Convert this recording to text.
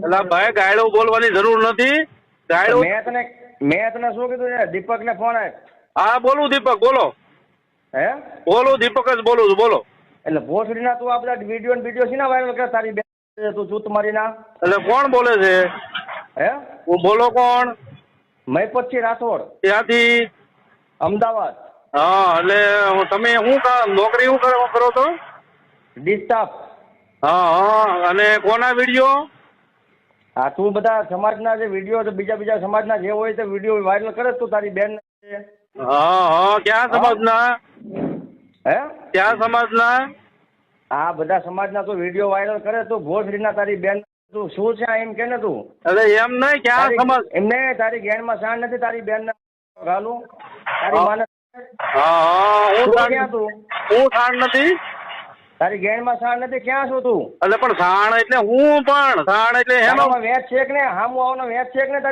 એટલે ભાઈ ગાયડો બોલવાની જરૂર નથી. ગાયડો મેં તને શું કીધું છે? દીપક ને ફોન આય. હા બોલું દીપક, બોલો. હે બોલું દીપક જ બોલું છું, બોલો. એટલે ભોસડીના તું આ બધા વિડીયો છે ને વાયરલ કરે તારી બેન તું જૂત મારીના. એટલે કોણ બોલે છે? હે હું બોલો કોણ? મહીપતસિંહ રાઠોડ. ત્યાંથી? અમદાવાદ. હા એટલે તમે શું નોકરી શું કરો છો? ડિસ્ટાફ. હા હા. અને કોના વિડીયો? હા તું બધા સમાજના જે વિડીયો બીજા સમાજના જે હોય તે વિડીયો વાયરલ કરે તું તારી બેન. હા હા. ક્યાં સમાજના? હે ક્યાં સમાજના? આ બધા સમાજના તું વિડીયો વાયરલ કરે તું ભોસડીના તારી બેન તું શું છે એમ કે ને તું. એટલે એમ નહીં, ક્યાં સમાજ? એમને તારી ગેણમાં શાન નથી તારી બેન ગાલું તારી માને. હા હા. હું ક્યાં તું? હું સાણ નથી. તારી ગેણમાં શાન નથી, ક્યાં છું તું? એટલે પણ સાણ એટલે હું પણ સાણ એટલે એનો વેચ છે કે ને હામું આવવાનો વેચ છે કે ને તારી